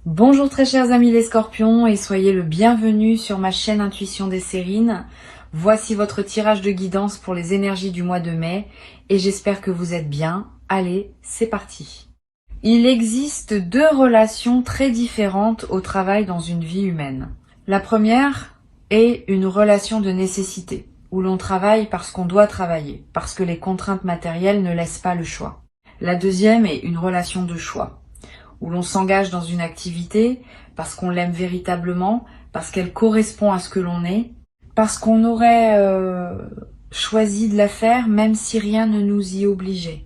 Bonjour très chers amis les scorpions et soyez le bienvenu sur ma chaîne Intuition des Sérines. Voici votre tirage de guidance pour les énergies du mois de mai et j'espère que vous êtes bien. Allez, c'est parti. Il existe deux relations très différentes au travail dans une vie humaine. La première est une relation de nécessité, où l'on travaille parce qu'on doit travailler, parce que les contraintes matérielles ne laissent pas le choix. La deuxième est une relation de choix, où l'on s'engage dans une activité parce qu'on l'aime véritablement, parce qu'elle correspond à ce que l'on est, parce qu'on aurait choisi de la faire même si rien ne nous y obligeait.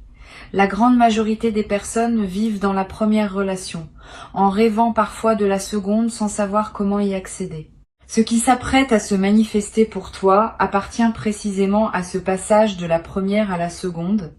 La grande majorité des personnes vivent dans la première relation, en rêvant parfois de la seconde sans savoir comment y accéder. Ce qui s'apprête à se manifester pour toi appartient précisément à ce passage de la première à la seconde,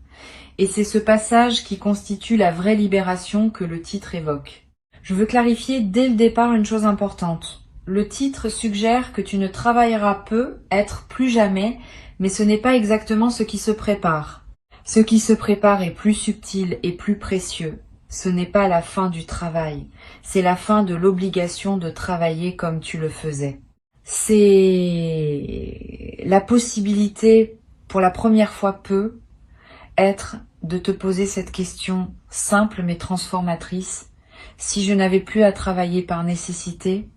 et c'est ce passage qui constitue la vraie libération que le titre évoque. Je veux clarifier dès le départ une chose importante. Le titre suggère que tu ne travailleras peu, être plus jamais, mais ce n'est pas exactement ce qui se prépare. Ce qui se prépare est plus subtil et plus précieux. Ce n'est pas la fin du travail, c'est la fin de l'obligation de travailler comme tu le faisais. C'est la possibilité, pour la première fois être de te poser cette question simple mais transformatrice. Si je n'avais plus à travailler par nécessité,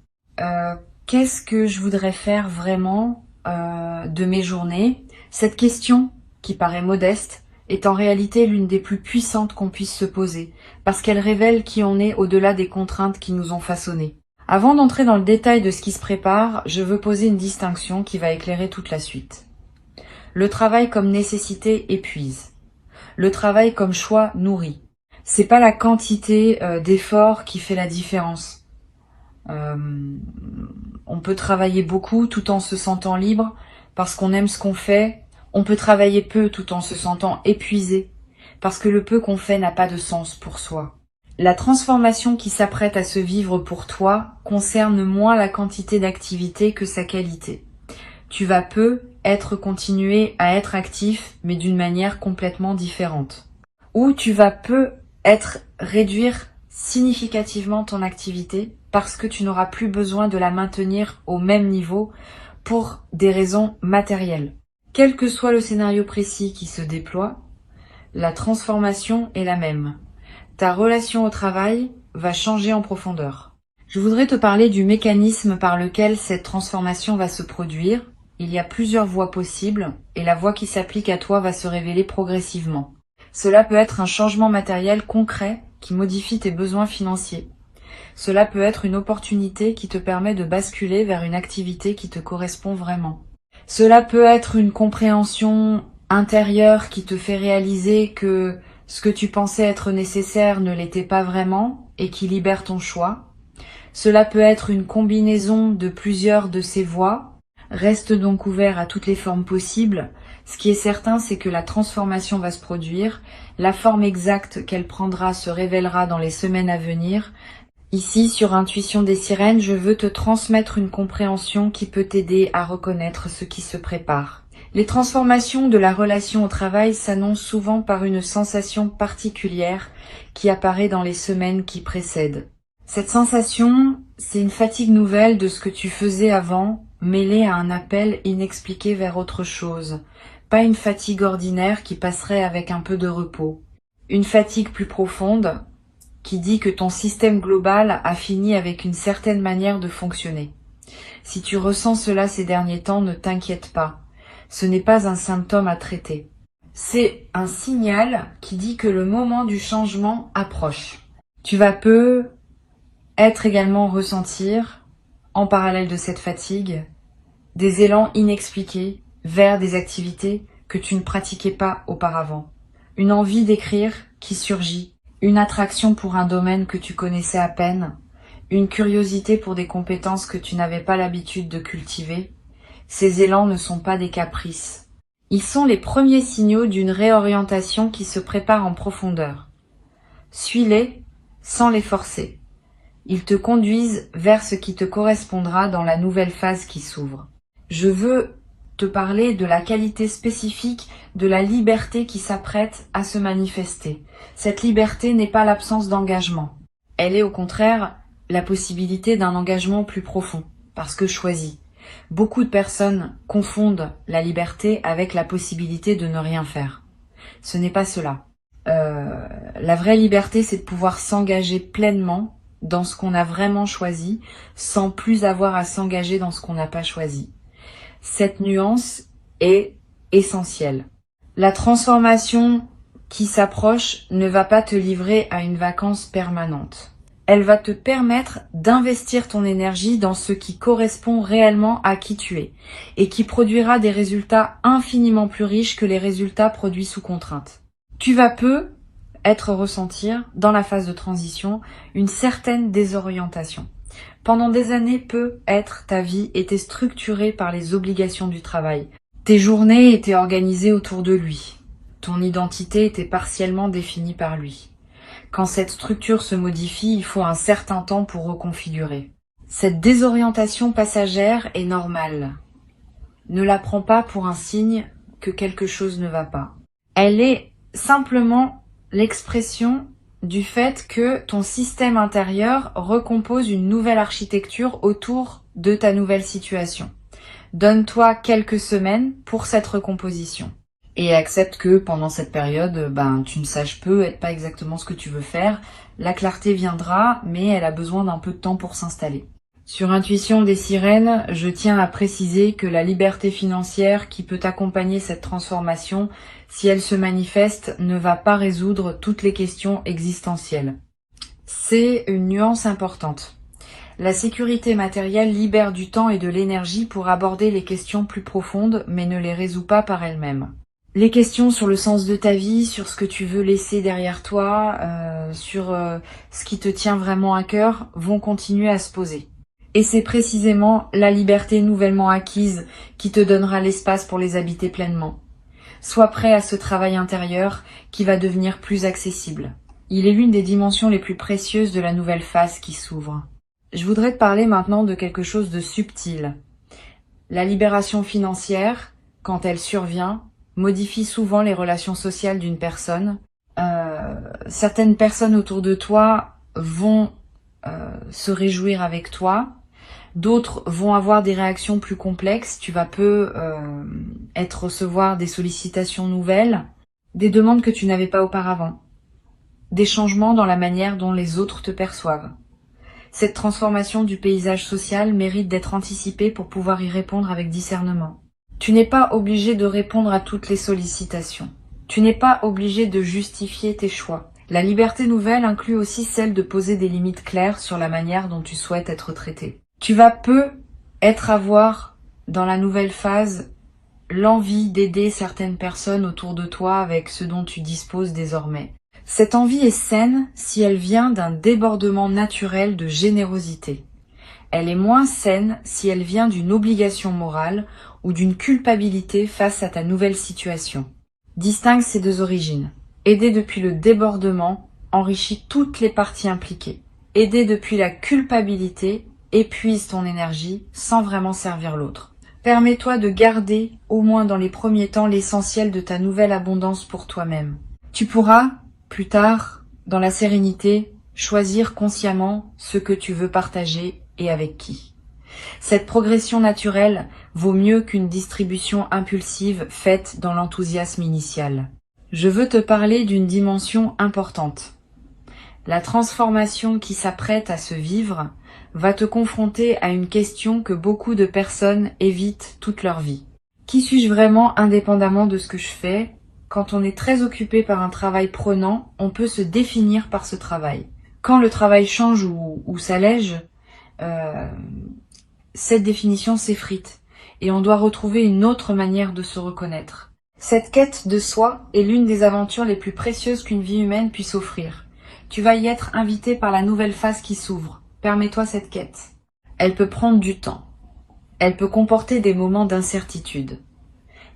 qu'est-ce que je voudrais faire vraiment de mes journées? Cette question, qui paraît modeste, est en réalité l'une des plus puissantes qu'on puisse se poser, parce qu'elle révèle qui on est au-delà des contraintes qui nous ont façonnés. Avant d'entrer dans le détail de ce qui se prépare, je veux poser une distinction qui va éclairer toute la suite. Le travail comme nécessité épuise. Le travail comme choix nourrit. C'est pas la quantité d'efforts qui fait la différence. On peut travailler beaucoup tout en se sentant libre parce qu'on aime ce qu'on fait. On peut travailler peu tout en se sentant épuisé parce que le peu qu'on fait n'a pas de sens pour soi. La transformation qui s'apprête à se vivre pour toi concerne moins la quantité d'activité que sa qualité. Tu vas continuer à être actif, mais d'une manière complètement différente. Ou tu vas réduire significativement ton activité parce que tu n'auras plus besoin de la maintenir au même niveau pour des raisons matérielles. Quel que soit le scénario précis qui se déploie, la transformation est la même. Ta relation au travail va changer en profondeur. Je voudrais te parler du mécanisme par lequel cette transformation va se produire. Il y a plusieurs voies possibles et la voie qui s'applique à toi va se révéler progressivement. Cela peut être un changement matériel concret qui modifie tes besoins financiers. Cela peut être une opportunité qui te permet de basculer vers une activité qui te correspond vraiment. Cela peut être une compréhension intérieure qui te fait réaliser que ce que tu pensais être nécessaire ne l'était pas vraiment et qui libère ton choix. Cela peut être une combinaison de plusieurs de ces voies. Reste donc ouvert à toutes les formes possibles. Ce qui est certain, c'est que la transformation va se produire. La forme exacte qu'elle prendra se révélera dans les semaines à venir. Ici, sur Intuition des Sirènes, je veux te transmettre une compréhension qui peut t'aider à reconnaître ce qui se prépare. Les transformations de la relation au travail s'annoncent souvent par une sensation particulière qui apparaît dans les semaines qui précèdent. Cette sensation, c'est une fatigue nouvelle de ce que tu faisais avant, mêlée à un appel inexpliqué vers autre chose. Pas une fatigue ordinaire qui passerait avec un peu de repos. Une fatigue plus profonde, qui dit que ton système global a fini avec une certaine manière de fonctionner. Si tu ressens cela ces derniers temps, ne t'inquiète pas. Ce n'est pas un symptôme à traiter. C'est un signal qui dit que le moment du changement approche. Tu vas être également ressentir, en parallèle de cette fatigue, des élans inexpliqués vers des activités que tu ne pratiquais pas auparavant. Une envie d'écrire qui surgit. Une attraction pour un domaine que tu connaissais à peine, une curiosité pour des compétences que tu n'avais pas l'habitude de cultiver. Ces élans ne sont pas des caprices. Ils sont les premiers signaux d'une réorientation qui se prépare en profondeur. Suis-les sans les forcer. Ils te conduisent vers ce qui te correspondra dans la nouvelle phase qui s'ouvre. Je veux te parler de la qualité spécifique de la liberté qui s'apprête à se manifester. Cette liberté n'est pas l'absence d'engagement. Elle est au contraire la possibilité d'un engagement plus profond, parce que choisi. Beaucoup de personnes confondent la liberté avec la possibilité de ne rien faire. Ce n'est pas cela. La vraie liberté, c'est de pouvoir s'engager pleinement dans ce qu'on a vraiment choisi, sans plus avoir à s'engager dans ce qu'on n'a pas choisi. Cette nuance est essentielle. La transformation qui s'approche ne va pas te livrer à une vacance permanente. Elle va te permettre d'investir ton énergie dans ce qui correspond réellement à qui tu es et qui produira des résultats infiniment plus riches que les résultats produits sous contrainte. Tu vas ressentir, dans la phase de transition, une certaine désorientation. Pendant des années, ta vie était structurée par les obligations du travail. Tes journées étaient organisées autour de lui. Ton identité était partiellement définie par lui. Quand cette structure se modifie, il faut un certain temps pour reconfigurer. Cette désorientation passagère est normale. Ne la prends pas pour un signe que quelque chose ne va pas. Elle est simplement l'expression du fait que ton système intérieur recompose une nouvelle architecture autour de ta nouvelle situation. Donne-toi quelques semaines pour cette recomposition. Et accepte que pendant cette période, tu ne saches peut-être pas exactement ce que tu veux faire. La clarté viendra, mais elle a besoin d'un peu de temps pour s'installer. Sur Intuition des Sirènes, je tiens à préciser que la liberté financière qui peut accompagner cette transformation, si elle se manifeste, ne va pas résoudre toutes les questions existentielles. C'est une nuance importante. La sécurité matérielle libère du temps et de l'énergie pour aborder les questions plus profondes, mais ne les résout pas par elle-même. Les questions sur le sens de ta vie, sur ce que tu veux laisser derrière toi, sur ce qui te tient vraiment à cœur, vont continuer à se poser. Et c'est précisément la liberté nouvellement acquise qui te donnera l'espace pour les habiter pleinement. Sois prêt à ce travail intérieur qui va devenir plus accessible. Il est l'une des dimensions les plus précieuses de la nouvelle phase qui s'ouvre. Je voudrais te parler maintenant de quelque chose de subtil. La libération financière, quand elle survient, modifie souvent les relations sociales d'une personne. Certaines personnes autour de toi vont se réjouir avec toi. D'autres vont avoir des réactions plus complexes. Tu vas recevoir des sollicitations nouvelles, des demandes que tu n'avais pas auparavant, des changements dans la manière dont les autres te perçoivent. Cette transformation du paysage social mérite d'être anticipée pour pouvoir y répondre avec discernement. Tu n'es pas obligé de répondre à toutes les sollicitations. Tu n'es pas obligé de justifier tes choix. La liberté nouvelle inclut aussi celle de poser des limites claires sur la manière dont tu souhaites être traité. Tu vas avoir dans la nouvelle phase l'envie d'aider certaines personnes autour de toi avec ce dont tu disposes désormais. Cette envie est saine si elle vient d'un débordement naturel de générosité. Elle est moins saine si elle vient d'une obligation morale ou d'une culpabilité face à ta nouvelle situation. Distingue ces deux origines. Aider depuis le débordement enrichit toutes les parties impliquées. Aider depuis la culpabilité épuise ton énergie sans vraiment servir l'autre. Permets-toi de garder, au moins dans les premiers temps, l'essentiel de ta nouvelle abondance pour toi-même. Tu pourras, plus tard, dans la sérénité, choisir consciemment ce que tu veux partager et avec qui. Cette progression naturelle vaut mieux qu'une distribution impulsive faite dans l'enthousiasme initial. Je veux te parler d'une dimension importante. La transformation qui s'apprête à se vivre va te confronter à une question que beaucoup de personnes évitent toute leur vie. Qui suis-je vraiment indépendamment de ce que je fais ? Quand on est très occupé par un travail prenant, on peut se définir par ce travail. Quand le travail change ou s'allège, cette définition s'effrite et on doit retrouver une autre manière de se reconnaître. Cette quête de soi est l'une des aventures les plus précieuses qu'une vie humaine puisse offrir. Tu vas y être invité par la nouvelle phase qui s'ouvre. Permets-toi cette quête. Elle peut prendre du temps. Elle peut comporter des moments d'incertitude.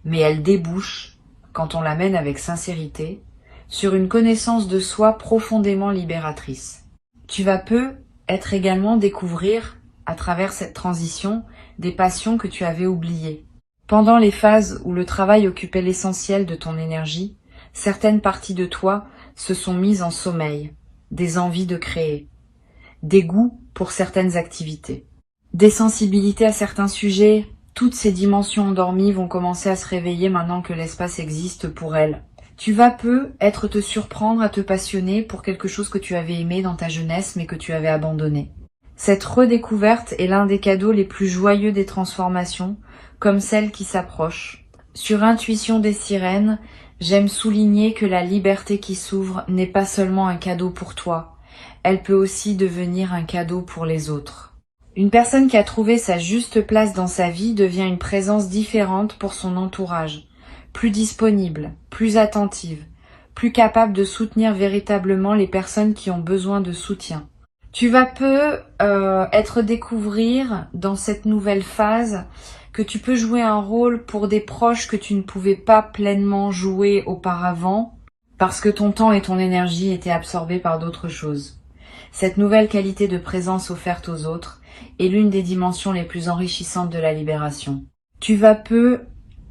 Mais elle débouche, quand on la mène avec sincérité, sur une connaissance de soi profondément libératrice. Tu vas être également découvrir, à travers cette transition, des passions que tu avais oubliées. Pendant les phases où le travail occupait l'essentiel de ton énergie, certaines parties de toi se sont mises en sommeil, des envies de créer, des goûts pour certaines activités. Des sensibilités à certains sujets, toutes ces dimensions endormies vont commencer à se réveiller maintenant que l'espace existe pour elles. Tu vas peut-être te surprendre à te passionner pour quelque chose que tu avais aimé dans ta jeunesse mais que tu avais abandonné. Cette redécouverte est l'un des cadeaux les plus joyeux des transformations, comme celle qui s'approche. Sur Intuition des sirènes, j'aime souligner que la liberté qui s'ouvre n'est pas seulement un cadeau pour toi, elle peut aussi devenir un cadeau pour les autres. Une personne qui a trouvé sa juste place dans sa vie devient une présence différente pour son entourage, plus disponible, plus attentive, plus capable de soutenir véritablement les personnes qui ont besoin de soutien. Tu vas être découvrir dans cette nouvelle phase que tu peux jouer un rôle pour des proches que tu ne pouvais pas pleinement jouer auparavant parce que ton temps et ton énergie étaient absorbés par d'autres choses. Cette nouvelle qualité de présence offerte aux autres est l'une des dimensions les plus enrichissantes de la libération. Tu vas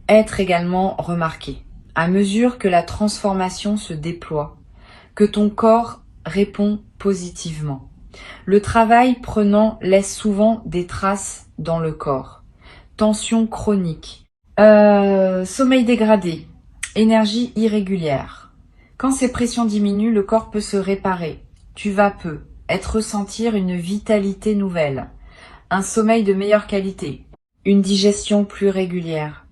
être également remarqué à mesure que la transformation se déploie, que ton corps répond positivement. Le travail prenant laisse souvent des traces dans le corps. Tension chronique, sommeil dégradé, énergie irrégulière. Quand ces pressions diminuent, le corps peut se réparer. Tu vas ressentir une vitalité nouvelle, un sommeil de meilleure qualité, une digestion plus régulière.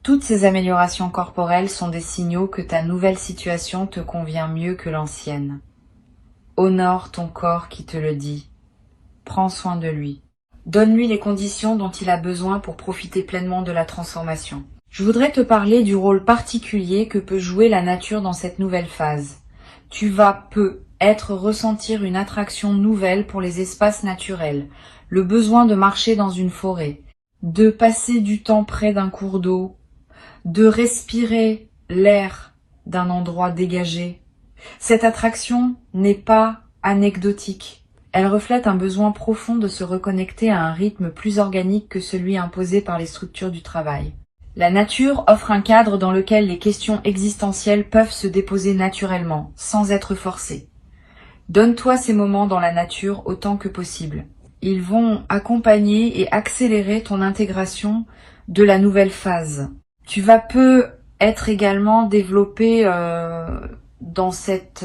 Toutes ces améliorations corporelles sont des signaux que ta nouvelle situation te convient mieux que l'ancienne. Honore ton corps qui te le dit. Prends soin de lui. Donne-lui les conditions dont il a besoin pour profiter pleinement de la transformation. Je voudrais te parler du rôle particulier que peut jouer la nature dans cette nouvelle phase. Tu vas ressentir une attraction nouvelle pour les espaces naturels, le besoin de marcher dans une forêt, de passer du temps près d'un cours d'eau, de respirer l'air d'un endroit dégagé. Cette attraction n'est pas anecdotique. Elle reflète un besoin profond de se reconnecter à un rythme plus organique que celui imposé par les structures du travail. La nature offre un cadre dans lequel les questions existentielles peuvent se déposer naturellement, sans être forcées. Donne-toi ces moments dans la nature autant que possible. Ils vont accompagner et accélérer ton intégration de la nouvelle phase. Tu vas être également développé dans cette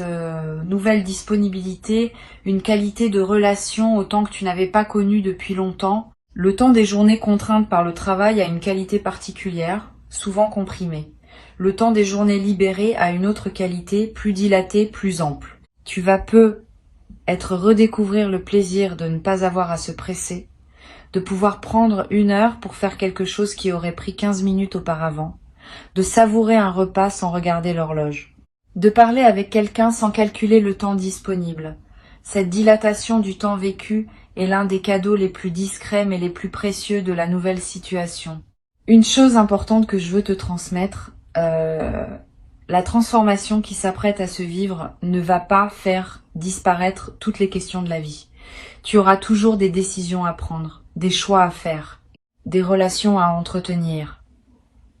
nouvelle disponibilité une qualité de relation autant que tu n'avais pas connue depuis longtemps. Le temps des journées contraintes par le travail a une qualité particulière, souvent comprimée. Le temps des journées libérées a une autre qualité, plus dilatée, plus ample. Tu vas redécouvrir le plaisir de ne pas avoir à se presser, de pouvoir prendre 1 heure pour faire quelque chose qui aurait pris 15 minutes auparavant, de savourer un repas sans regarder l'horloge, de parler avec quelqu'un sans calculer le temps disponible. Cette dilatation du temps vécu est l'un des cadeaux les plus discrets mais les plus précieux de la nouvelle situation. Une chose importante que je veux te transmettre, la transformation qui s'apprête à se vivre ne va pas faire disparaître toutes les questions de la vie. Tu auras toujours des décisions à prendre, des choix à faire, des relations à entretenir,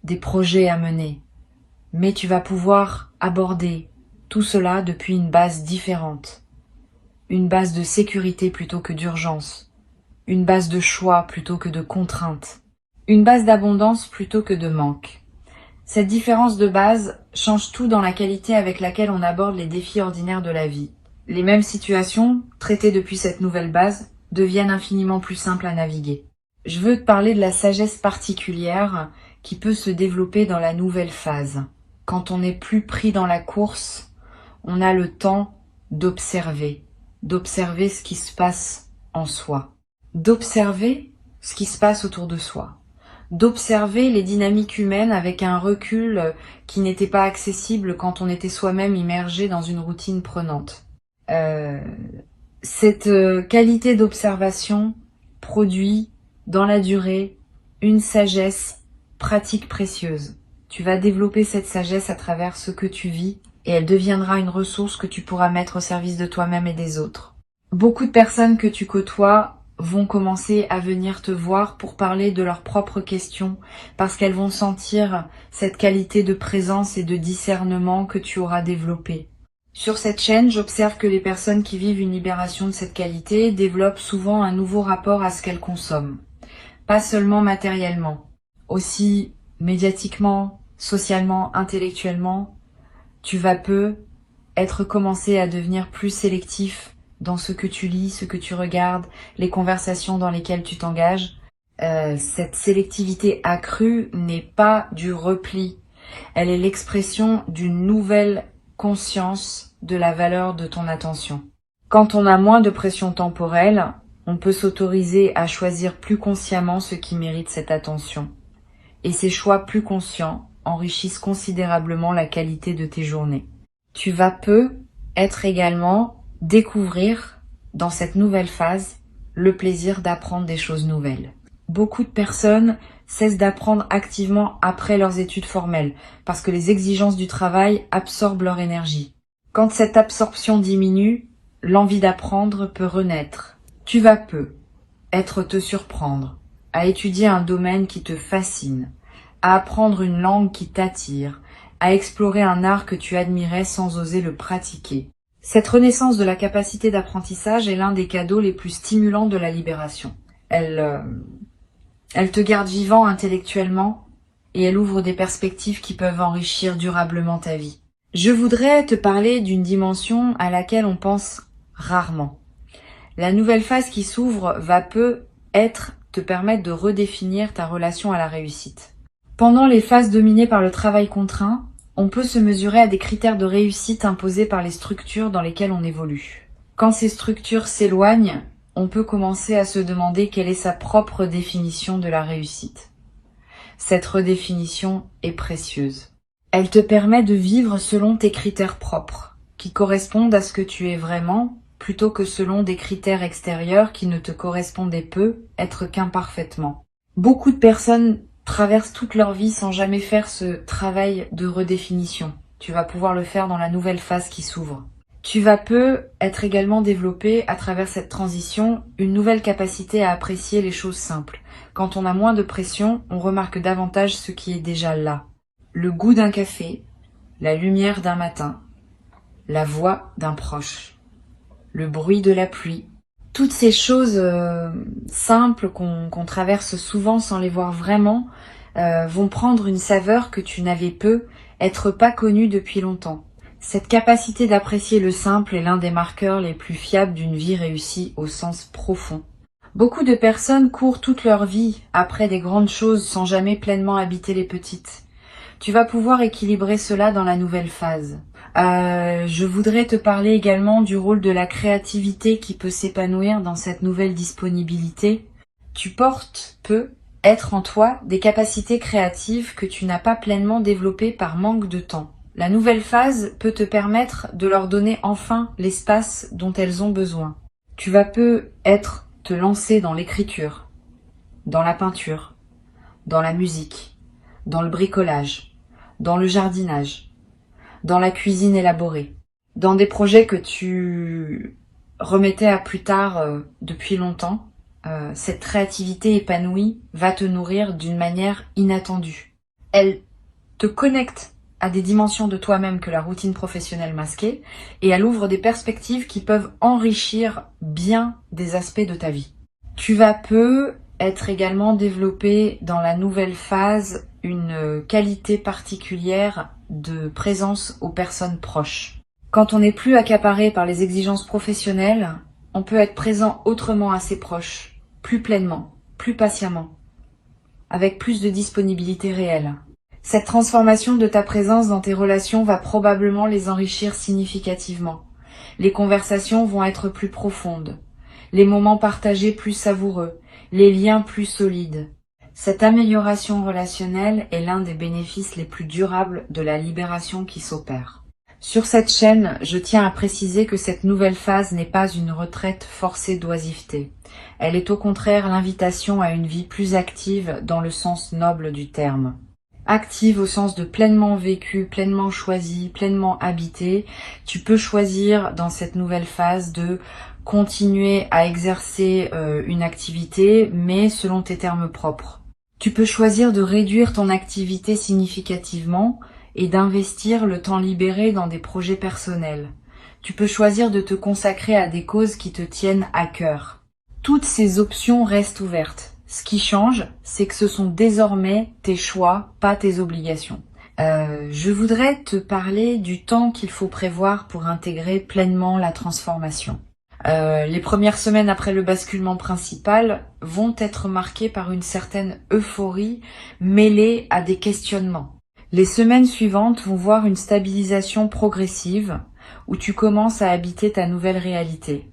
des projets à mener. Mais tu vas pouvoir aborder tout cela depuis une base différente. Une base de sécurité plutôt que d'urgence. Une base de choix plutôt que de contrainte. Une base d'abondance plutôt que de manque. Cette différence de base change tout dans la qualité avec laquelle on aborde les défis ordinaires de la vie. Les mêmes situations, traitées depuis cette nouvelle base, deviennent infiniment plus simples à naviguer. Je veux te parler de la sagesse particulière qui peut se développer dans la nouvelle phase. Quand on n'est plus pris dans la course, on a le temps d'observer ce qui se passe en soi, d'observer ce qui se passe autour de soi, d'observer les dynamiques humaines avec un recul qui n'était pas accessible quand on était soi-même immergé dans une routine prenante. Cette qualité d'observation produit dans la durée une sagesse pratique précieuse. Tu vas développer cette sagesse à travers ce que tu vis et elle deviendra une ressource que tu pourras mettre au service de toi-même et des autres. Beaucoup de personnes que tu côtoies vont commencer à venir te voir pour parler de leurs propres questions parce qu'elles vont sentir cette qualité de présence et de discernement que tu auras développée. Sur cette chaîne, j'observe que les personnes qui vivent une libération de cette qualité développent souvent un nouveau rapport à ce qu'elles consomment. Pas seulement matériellement, aussi médiatiquement, socialement, intellectuellement. Tu vas peu commencer à devenir plus sélectif dans ce que tu lis, ce que tu regardes, les conversations dans lesquelles tu t'engages. Cette sélectivité accrue n'est pas du repli. Elle est l'expression d'une nouvelle conscience de la valeur de ton attention. Quand on a moins de pression temporelle, on peut s'autoriser à choisir plus consciemment ce qui mérite cette attention. Et ces choix plus conscients enrichissent considérablement la qualité de tes journées. Tu vas également découvrir dans cette nouvelle phase le plaisir d'apprendre des choses nouvelles. Beaucoup de personnes cessent d'apprendre activement après leurs études formelles parce que les exigences du travail absorbent leur énergie. Quand cette absorption diminue, l'envie d'apprendre peut renaître. Tu vas te surprendre à étudier un domaine qui te fascine, à apprendre une langue qui t'attire, à explorer un art que tu admirais sans oser le pratiquer. Cette renaissance de la capacité d'apprentissage est l'un des cadeaux les plus stimulants de la libération. Elle te garde vivant intellectuellement et elle ouvre des perspectives qui peuvent enrichir durablement ta vie. Je voudrais te parler d'une dimension à laquelle on pense rarement. La nouvelle phase qui s'ouvre va te permettre de redéfinir ta relation à la réussite. Pendant les phases dominées par le travail contraint, on peut se mesurer à des critères de réussite imposés par les structures dans lesquelles on évolue. Quand ces structures s'éloignent, on peut commencer à se demander quelle est sa propre définition de la réussite. Cette redéfinition est précieuse. Elle te permet de vivre selon tes critères propres, qui correspondent à ce que tu es vraiment, plutôt que selon des critères extérieurs qui ne te correspondaient être qu'imparfaitement. Beaucoup de personnes traversent toute leur vie sans jamais faire ce travail de redéfinition. Tu vas pouvoir le faire dans la nouvelle phase qui s'ouvre. Tu vas être également développé à travers cette transition une nouvelle capacité à apprécier les choses simples. Quand on a moins de pression, on remarque davantage ce qui est déjà là. Le goût d'un café, la lumière d'un matin, la voix d'un proche, le bruit de la pluie. Toutes ces choses simples qu'on traverse souvent sans les voir vraiment vont prendre une saveur que tu n'avais être pas connue depuis longtemps. Cette capacité d'apprécier le simple est l'un des marqueurs les plus fiables d'une vie réussie au sens profond. Beaucoup de personnes courent toute leur vie après des grandes choses sans jamais pleinement habiter les petites. Tu vas pouvoir équilibrer cela dans la nouvelle phase. Je voudrais te parler également du rôle de la créativité qui peut s'épanouir dans cette nouvelle disponibilité. Tu être en toi des capacités créatives que tu n'as pas pleinement développées par manque de temps. La nouvelle phase peut te permettre de leur donner enfin l'espace dont elles ont besoin. Tu vas te lancer dans l'écriture, dans la peinture, dans la musique, dans le bricolage, dans le jardinage, dans la cuisine élaborée, dans des projets que tu remettais à plus tard depuis longtemps. Cette créativité épanouie va te nourrir d'une manière inattendue. Elle te connecte à des dimensions de toi-même que la routine professionnelle masquait et elle ouvre des perspectives qui peuvent enrichir bien des aspects de ta vie. Tu vas être également développé dans la nouvelle phase une qualité particulière de présence aux personnes proches. Quand on n'est plus accaparé par les exigences professionnelles, on peut être présent autrement à ses proches, plus pleinement, plus patiemment, avec plus de disponibilité réelle. Cette transformation de ta présence dans tes relations va probablement les enrichir significativement. Les conversations vont être plus profondes, les moments partagés plus savoureux, les liens plus solides. Cette amélioration relationnelle est l'un des bénéfices les plus durables de la libération qui s'opère. Sur cette chaîne, je tiens à préciser que cette nouvelle phase n'est pas une retraite forcée d'oisiveté. Elle est au contraire l'invitation à une vie plus active dans le sens noble du terme. Active au sens de pleinement vécu, pleinement choisi, pleinement habité. Tu peux choisir dans cette nouvelle phase de continuer à exercer une activité, mais selon tes termes propres. Tu peux choisir de réduire ton activité significativement et d'investir le temps libéré dans des projets personnels. Tu peux choisir de te consacrer à des causes qui te tiennent à cœur. Toutes ces options restent ouvertes. Ce qui change, c'est que ce sont désormais tes choix, pas tes obligations. Je voudrais te parler du temps qu'il faut prévoir pour intégrer pleinement la transformation. Les premières semaines après le basculement principal vont être marquées par une certaine euphorie mêlée à des questionnements. Les semaines suivantes vont voir une stabilisation progressive où tu commences à habiter ta nouvelle réalité.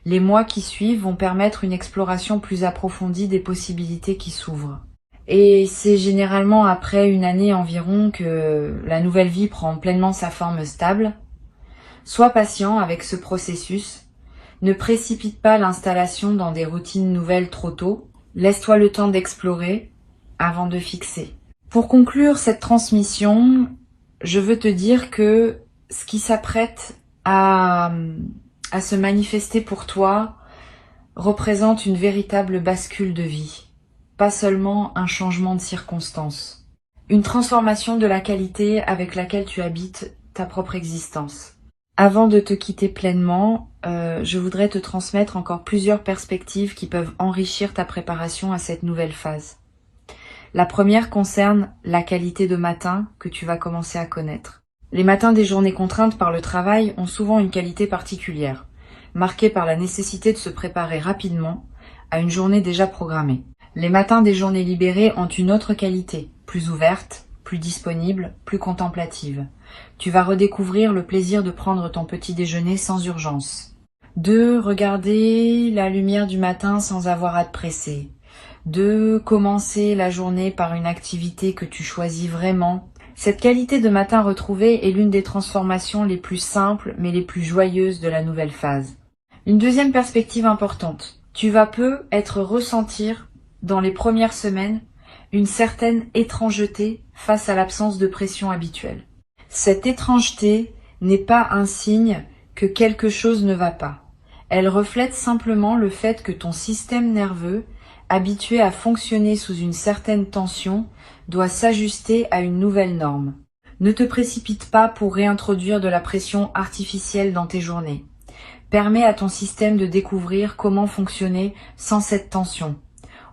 Les mois qui suivent vont permettre une exploration plus approfondie des possibilités qui s'ouvrent. Et c'est généralement après une année environ que la nouvelle vie prend pleinement sa forme stable. Sois patient avec ce processus. Ne précipite pas l'installation dans des routines nouvelles trop tôt. Laisse-toi le temps d'explorer avant de fixer. Pour conclure cette transmission, je veux te dire que ce qui s'apprête à se manifester pour toi représente une véritable bascule de vie, pas seulement un changement de circonstances. Une transformation de la qualité avec laquelle tu habites ta propre existence. Avant de te quitter pleinement, je voudrais te transmettre encore plusieurs perspectives qui peuvent enrichir ta préparation à cette nouvelle phase. La première concerne la qualité de matin que tu vas commencer à connaître. Les matins des journées contraintes par le travail ont souvent une qualité particulière, marquée par la nécessité de se préparer rapidement à une journée déjà programmée. Les matins des journées libérées ont une autre qualité, plus ouverte, plus disponible, plus contemplative. Tu vas redécouvrir le plaisir de prendre ton petit déjeuner sans urgence. De regarder la lumière du matin sans avoir à te presser. De commencer la journée par une activité que tu choisis vraiment. Cette qualité de matin retrouvée est l'une des transformations les plus simples mais les plus joyeuses de la nouvelle phase. Une deuxième perspective importante. Tu vas peut-être ressentir dans les premières semaines une certaine étrangeté face à l'absence de pression habituelle. Cette étrangeté n'est pas un signe que quelque chose ne va pas. Elle reflète simplement le fait que ton système nerveux, habitué à fonctionner sous une certaine tension, doit s'ajuster à une nouvelle norme. Ne te précipite pas pour réintroduire de la pression artificielle dans tes journées. Permets à ton système de découvrir comment fonctionner sans cette tension.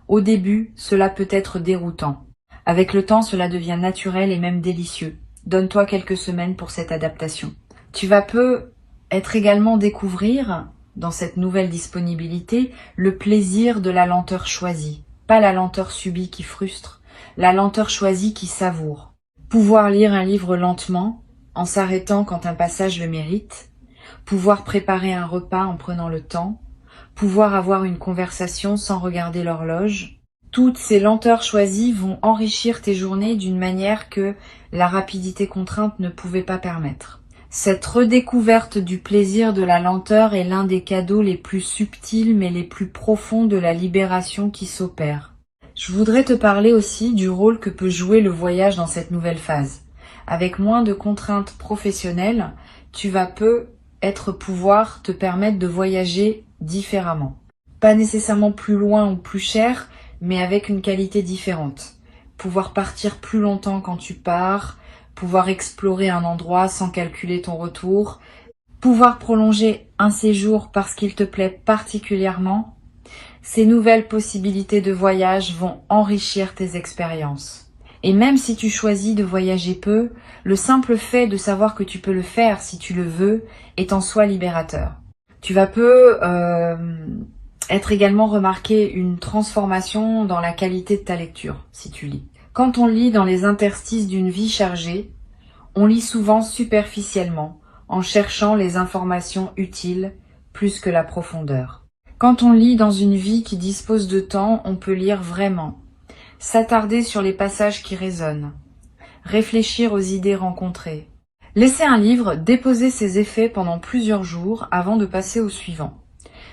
Au début, cela peut être déroutant. Avec le temps, cela devient naturel et même délicieux. Donne-toi quelques semaines pour cette adaptation. Tu vas peut-être également découvrir, dans cette nouvelle disponibilité, le plaisir de la lenteur choisie. Pas la lenteur subie qui frustre, la lenteur choisie qui savoure. Pouvoir lire un livre lentement, en s'arrêtant quand un passage le mérite. Pouvoir préparer un repas en prenant le temps. Pouvoir avoir une conversation sans regarder l'horloge. Toutes ces lenteurs choisies vont enrichir tes journées d'une manière que la rapidité contrainte ne pouvait pas permettre. Cette redécouverte du plaisir de la lenteur est l'un des cadeaux les plus subtils mais les plus profonds de la libération qui s'opère. Je voudrais te parler aussi du rôle que peut jouer le voyage dans cette nouvelle phase. Avec moins de contraintes professionnelles, tu vas peut-être pouvoir te permettre de voyager différemment. Pas nécessairement plus loin ou plus cher, mais avec une qualité différente. Pouvoir partir plus longtemps quand tu pars, pouvoir explorer un endroit sans calculer ton retour, pouvoir prolonger un séjour parce qu'il te plaît particulièrement. Ces nouvelles possibilités de voyage vont enrichir tes expériences. Et même si tu choisis de voyager peu, le simple fait de savoir que tu peux le faire si tu le veux est en soi libérateur. Tu vas être également remarqué une transformation dans la qualité de ta lecture, si tu lis. Quand on lit dans les interstices d'une vie chargée, on lit souvent superficiellement, en cherchant les informations utiles plus que la profondeur. Quand on lit dans une vie qui dispose de temps, on peut lire vraiment, s'attarder sur les passages qui résonnent, réfléchir aux idées rencontrées. Laisser un livre déposer ses effets pendant plusieurs jours avant de passer au suivant.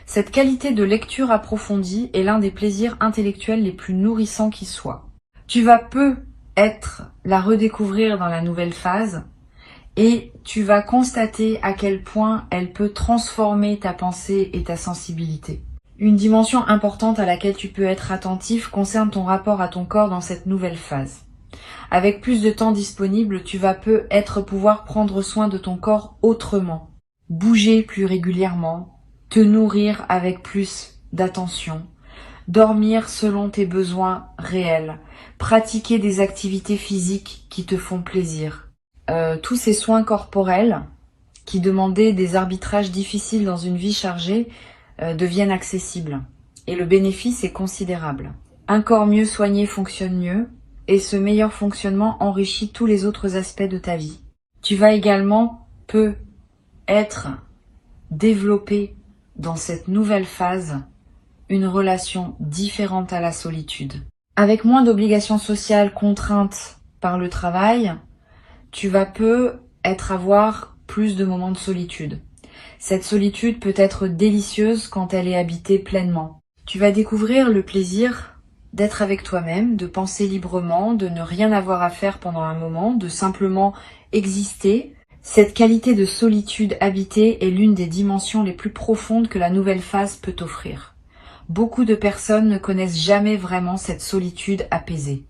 Cette qualité de lecture approfondie est l'un des plaisirs intellectuels les plus nourrissants qui soient. Tu vas peut-être la redécouvrir dans la nouvelle phase et tu vas constater à quel point elle peut transformer ta pensée et ta sensibilité. Une dimension importante à laquelle tu peux être attentif concerne ton rapport à ton corps dans cette nouvelle phase. Avec plus de temps disponible, tu vas peut-être pouvoir prendre soin de ton corps autrement. bouger plus régulièrement, te nourrir avec plus d'attention, dormir selon tes besoins réels, pratiquer des activités physiques qui te font plaisir. Tous ces soins corporels qui demandaient des arbitrages difficiles dans une vie chargée deviennent accessibles. Et le bénéfice est considérable. Un corps mieux soigné fonctionne mieux, et ce meilleur fonctionnement enrichit tous les autres aspects de ta vie. Tu vas également être développé dans cette nouvelle phase une relation différente à la solitude. Avec moins d'obligations sociales contraintes par le travail, tu vas avoir plus de moments de solitude. Cette solitude peut être délicieuse quand elle est habitée pleinement. Tu vas découvrir le plaisir d'être avec toi-même, de penser librement, de ne rien avoir à faire pendant un moment, de simplement exister. Cette qualité de solitude habitée est l'une des dimensions les plus profondes que la nouvelle phase peut offrir. Beaucoup de personnes ne connaissent jamais vraiment cette solitude apaisée.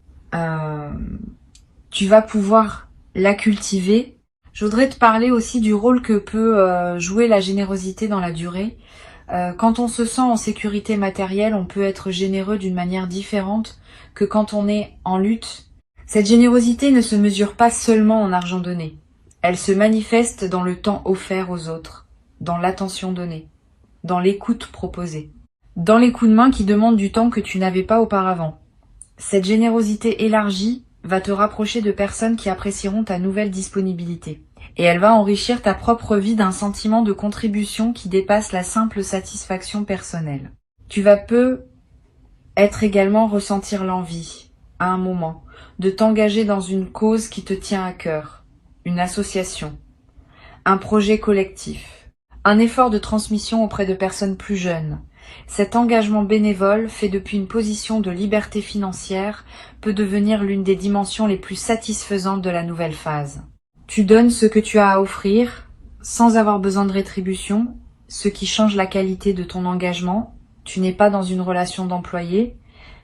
Tu vas pouvoir la cultiver. Je voudrais te parler aussi du rôle que peut jouer la générosité dans la durée. Quand on se sent en sécurité matérielle, on peut être généreux d'une manière différente que quand on est en lutte. Cette générosité ne se mesure pas seulement en argent donné. Elle se manifeste dans le temps offert aux autres, dans l'attention donnée, dans l'écoute proposée, dans les coups de main qui demandent du temps que tu n'avais pas auparavant. Cette générosité élargie va te rapprocher de personnes qui apprécieront ta nouvelle disponibilité. Et elle va enrichir ta propre vie d'un sentiment de contribution qui dépasse la simple satisfaction personnelle. Tu vas être également ressentir l'envie, à un moment, de t'engager dans une cause qui te tient à cœur, une association, un projet collectif, un effort de transmission auprès de personnes plus jeunes. Cet engagement bénévole, fait depuis une position de liberté financière, peut devenir l'une des dimensions les plus satisfaisantes de la nouvelle phase. Tu donnes ce que tu as à offrir, sans avoir besoin de rétribution, ce qui change la qualité de ton engagement. Tu n'es pas dans une relation d'employé,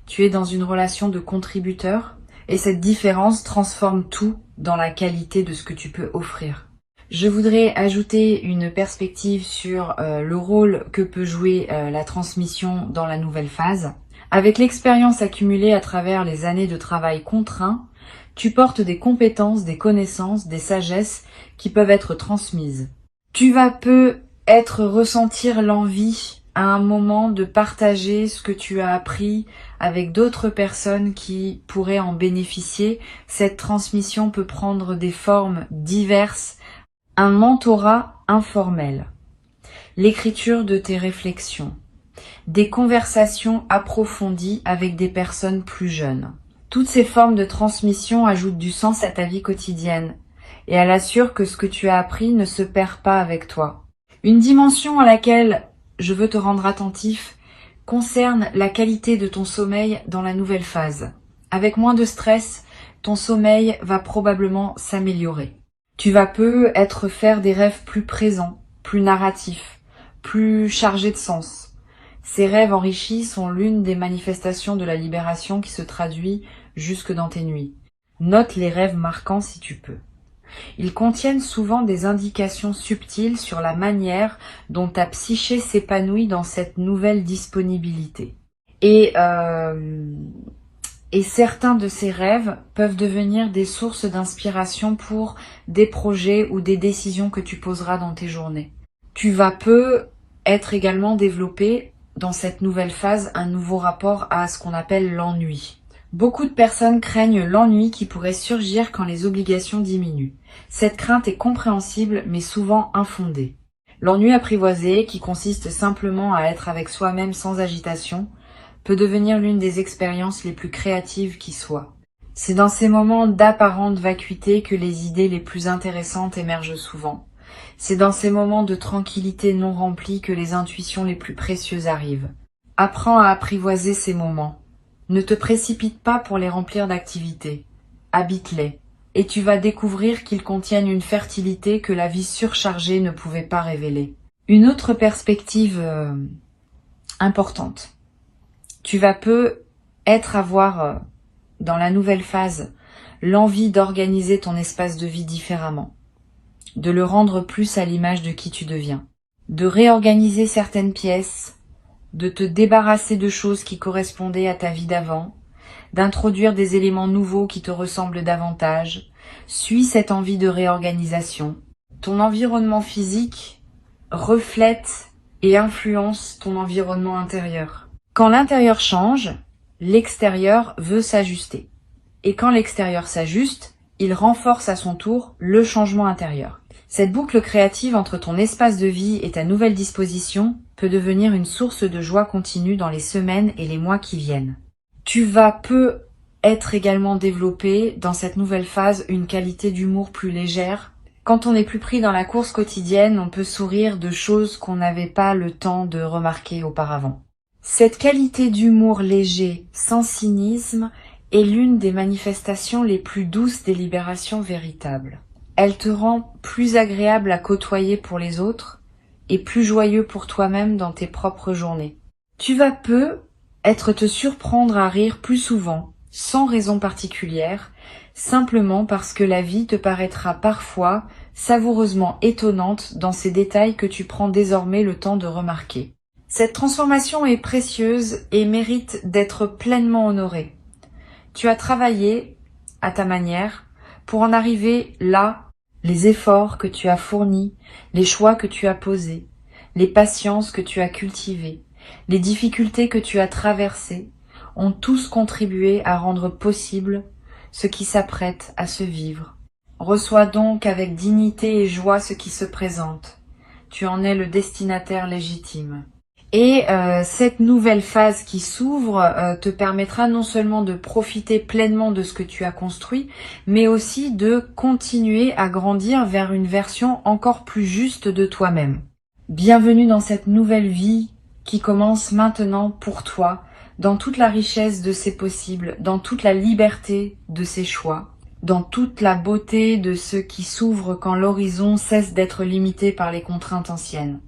tu es dans une relation de contributeur, et cette différence transforme tout dans la qualité de ce que tu peux offrir. Je voudrais ajouter une perspective sur le rôle que peut jouer la transmission dans la nouvelle phase. Avec l'expérience accumulée à travers les années de travail contraint, tu portes des compétences, des connaissances, des sagesses qui peuvent être transmises. Tu vas ressentir l'envie à un moment de partager ce que tu as appris avec d'autres personnes qui pourraient en bénéficier. Cette transmission peut prendre des formes diverses. Un mentorat informel, l'écriture de tes réflexions, des conversations approfondies avec des personnes plus jeunes. Toutes ces formes de transmission ajoutent du sens à ta vie quotidienne et elles assurent que ce que tu as appris ne se perd pas avec toi. Une dimension à laquelle je veux te rendre attentif concerne la qualité de ton sommeil dans la nouvelle phase. Avec moins de stress, ton sommeil va probablement s'améliorer. Tu vas faire des rêves plus présents, plus narratifs, plus chargés de sens. Ces rêves enrichis sont l'une des manifestations de la libération qui se traduit jusque dans tes nuits. Note les rêves marquants si tu peux. Ils contiennent souvent des indications subtiles sur la manière dont ta psyché s'épanouit dans cette nouvelle disponibilité. Et certains de ces rêves peuvent devenir des sources d'inspiration pour des projets ou des décisions que tu poseras dans tes journées. Tu vas être également développé dans cette nouvelle phase un nouveau rapport à ce qu'on appelle l'ennui. Beaucoup de personnes craignent l'ennui qui pourrait surgir quand les obligations diminuent. Cette crainte est compréhensible mais souvent infondée. L'ennui apprivoisé, qui consiste simplement à être avec soi-même sans agitation, peut devenir l'une des expériences les plus créatives qui soient. C'est dans ces moments d'apparente vacuité que les idées les plus intéressantes émergent souvent. C'est dans ces moments de tranquillité non remplie que les intuitions les plus précieuses arrivent. Apprends à apprivoiser ces moments. Ne te précipite pas pour les remplir d'activités. Habite-les, et tu vas découvrir qu'ils contiennent une fertilité que la vie surchargée ne pouvait pas révéler. Une autre perspective importante. Tu vas avoir dans la nouvelle phase l'envie d'organiser ton espace de vie différemment. de le rendre plus à l'image de qui tu deviens, de réorganiser certaines pièces, de te débarrasser de choses qui correspondaient à ta vie d'avant, d'introduire des éléments nouveaux qui te ressemblent davantage. Suis cette envie de réorganisation. Ton environnement physique reflète et influence ton environnement intérieur. Quand l'intérieur change, l'extérieur veut s'ajuster. Et quand l'extérieur s'ajuste, il renforce à son tour le changement intérieur. Cette boucle créative entre ton espace de vie et ta nouvelle disposition peut devenir une source de joie continue dans les semaines et les mois qui viennent. Tu vas peu être également développé dans cette nouvelle phase une qualité d'humour plus légère. Quand on n'est plus pris dans la course quotidienne, on peut sourire de choses qu'on n'avait pas le temps de remarquer auparavant. Cette qualité d'humour léger, sans cynisme, est l'une des manifestations les plus douces des libérations véritables. Elle te rend plus agréable à côtoyer pour les autres et plus joyeux pour toi-même dans tes propres journées. Tu vas peu être te surprendre à rire plus souvent, sans raison particulière, simplement parce que la vie te paraîtra parfois savoureusement étonnante dans ces détails que tu prends désormais le temps de remarquer. Cette transformation est précieuse et mérite d'être pleinement honorée. Tu as travaillé, à ta manière, pour en arriver là. Les efforts que tu as fournis, les choix que tu as posés, les patiences que tu as cultivées, les difficultés que tu as traversées, ont tous contribué à rendre possible ce qui s'apprête à se vivre. Reçois donc avec dignité et joie ce qui se présente. Tu en es le destinataire légitime. Et cette nouvelle phase qui s'ouvre te permettra non seulement de profiter pleinement de ce que tu as construit, mais aussi de continuer à grandir vers une version encore plus juste de toi-même. Bienvenue dans cette nouvelle vie qui commence maintenant pour toi, dans toute la richesse de ses possibles, dans toute la liberté de ses choix, dans toute la beauté de ce qui s'ouvre quand l'horizon cesse d'être limité par les contraintes anciennes.